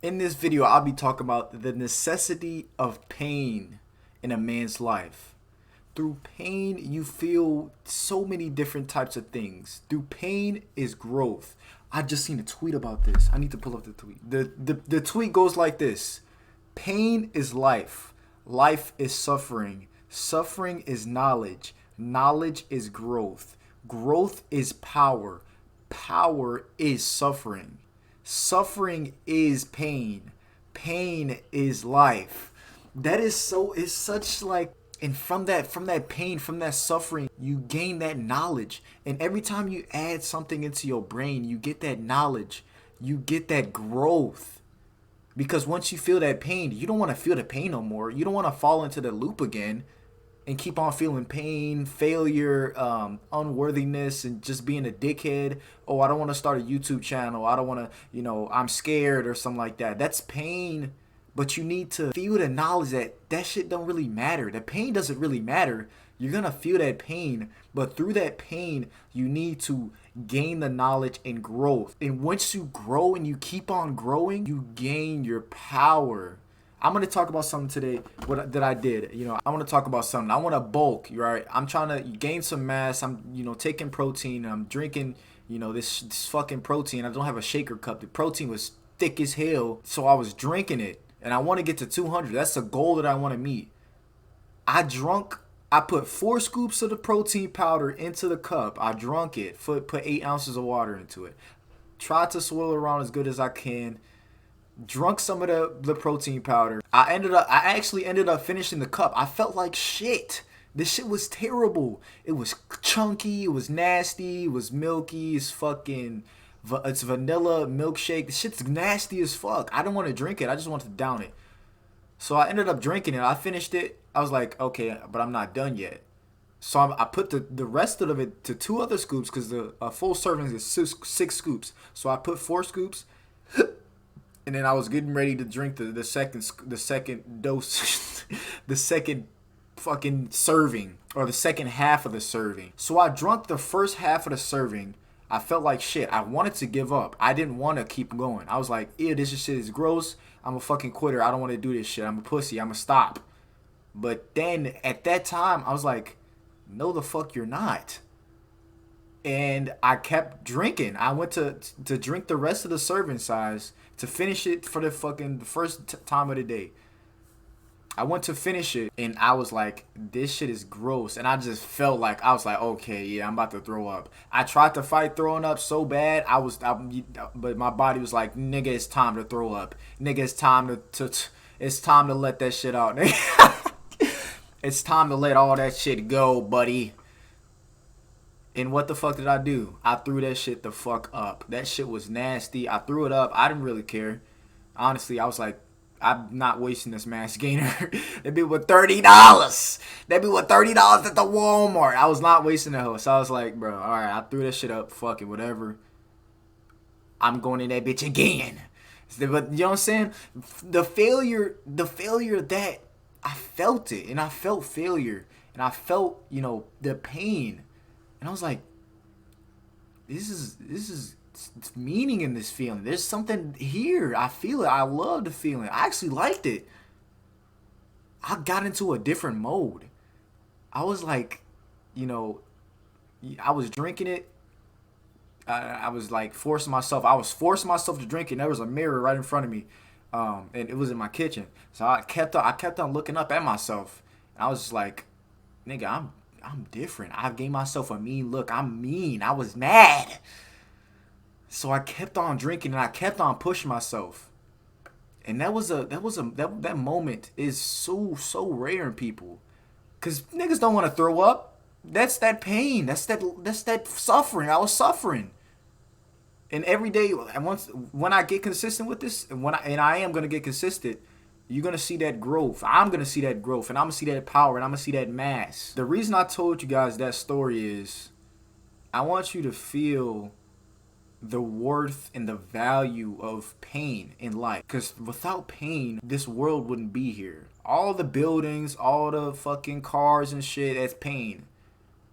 In this video, I'll be talking about the necessity of pain in a man's life. Through pain, you feel so many different types of things. Through pain is growth. I just seen a tweet about this. I need to pull up the tweet. The tweet goes like this. Pain is life. Life is suffering. Suffering is knowledge. Knowledge is growth. Growth is power. Power is suffering. Suffering is pain. Pain is life. That is so, it's such like, and from that pain, from that suffering, you gain that knowledge. And every time you add something into your brain, you get that knowledge. You get that growth. Because once you feel that pain, you don't want to feel the pain no more. You don't want to fall into the loop again and keep on feeling pain, failure, unworthiness, and just being a dickhead. Oh, I don't want to start a YouTube channel. I don't want to, I'm scared or something like that. That's pain, but you need to feel the knowledge that that shit don't really matter. The pain doesn't really matter. You're going to feel that pain, but through that pain, you need to gain the knowledge and growth. And once you grow and you keep on growing, you gain your power. I'm going to talk about something today that I did. I want to talk about something. I want to bulk, right? I'm trying to gain some mass. I'm, taking protein. I'm drinking, this fucking protein. I don't have a shaker cup. The protein was thick as hell, so I was drinking it. And I want to get to 200. That's a goal that I want to meet. I put 4 scoops of the protein powder into the cup. I drunk it. Put 8 ounces of water into it. Tried to swirl around as good as I can. Drunk some of the protein powder. I actually ended up finishing the cup. I felt like shit. This shit was terrible. It was chunky. It was nasty. It was milky. It's vanilla milkshake. The shit's nasty as fuck. I don't want to drink it. I just wanted to down it. So I ended up drinking it. I finished it. I was like, okay, but I'm not done yet. So I put the rest of it to 2 other scoops because the full serving is 6 scoops. So I put 4 scoops. And then I was getting ready to drink the second dose, the second fucking serving, or the second half of the serving. So I drunk the first half of the serving. I felt like shit. I wanted to give up. I didn't want to keep going. I was like, ew, this shit is gross. I'm a fucking quitter. I don't want to do this shit. I'm a pussy. I'm a stop. But then at that time, I was like, no, the fuck you're not. And I kept drinking. I went to drink the rest of the serving size to finish it for the first time of the day. I went to finish it and I was like, this shit is gross. And I just felt like, I was like, okay, yeah, I'm about to throw up. I tried to fight throwing up so bad. But my body was like, nigga, it's time to throw up. Nigga, it's time to let that shit out. It's time to let all that shit go, buddy. And what the fuck did I do? I threw that shit the fuck up. That shit was nasty. I threw it up. I didn't really care. Honestly, I was like, I'm not wasting this mass gainer. That'd be worth $30. That'd be worth $30 at the Walmart. I was not wasting that hoe. So I was like, bro, all right, I threw that shit up. Fuck it, whatever. I'm going in that bitch again. But you know what I'm saying? The failure that I felt it, and I felt failure, and I felt, the pain. And I was like, this is meaning in this feeling. There's something here. I feel it. I love the feeling. I actually liked it. I got into a different mode. I was like, I was drinking it. I was like forcing myself. I was forcing myself to drink it. And there was a mirror right in front of me, and it was in my kitchen. So I kept on looking up at myself. And I was just like, nigga, I'm different. I gave myself a mean look. I'm mean. I was mad. So I kept on drinking and I kept on pushing myself. And that moment is so rare in people. Cause niggas don't want to throw up. That's that pain. That's that suffering. I was suffering. And every day, when I get consistent with this, and I am gonna get consistent, you're going to see that growth. I'm going to see that growth. And I'm going to see that power. And I'm going to see that mass. The reason I told you guys that story is I want you to feel the worth and the value of pain in life. Because without pain, this world wouldn't be here. All the buildings, all the fucking cars and shit, that's pain.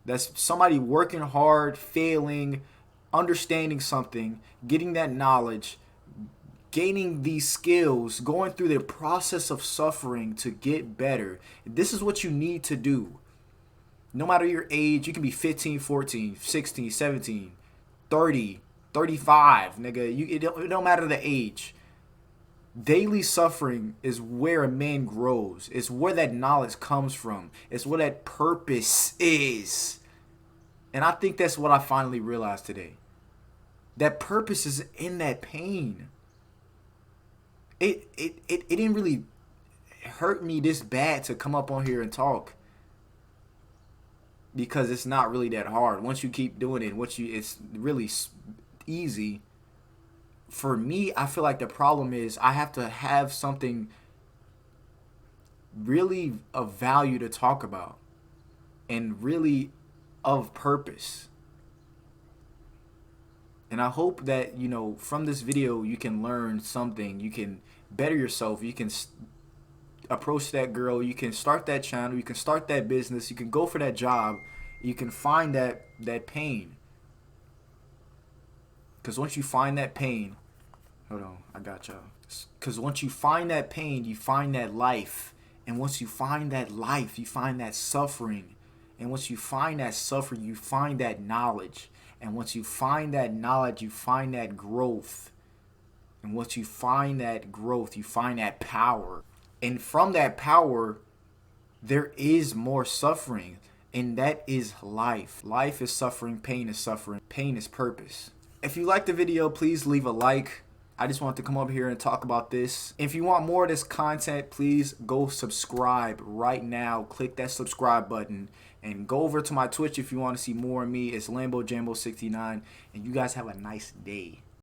That's somebody working hard, failing, understanding something, getting that knowledge, gaining these skills, going through the process of suffering to get better. This is what you need to do. No matter your age, you can be 15, 14, 16, 17, 30, 35, nigga. It don't matter the age. Daily suffering is where a man grows. It's where that knowledge comes from. It's where that purpose is. And I think that's what I finally realized today. That purpose is in that pain. It didn't really hurt me this bad to come up on here and talk, because it's not really that hard. Once you keep doing it, it's really easy. For me, I feel like the problem is I have to have something really of value to talk about and really of purpose. And I hope that, from this video, you can learn something. You can better yourself. You can approach that girl. You can start that channel. You can start that business. You can go for that job. You can find that pain. Because once you find that pain, hold on, I got y'all. Because once you find that pain, you find that life. And once you find that life, you find that suffering. And once you find that suffering, you find that knowledge. And once you find that knowledge, you find that growth. And once you find that growth, you find that power. And from that power, there is more suffering. And that is life. Life is suffering. Pain is suffering. Pain is purpose. If you liked the video, please leave a like. I just want to come over here and talk about this. If you want more of this content, please go subscribe right now. Click that subscribe button and go over to my Twitch if you want to see more of me. It's LamboJambo69, and you guys have a nice day.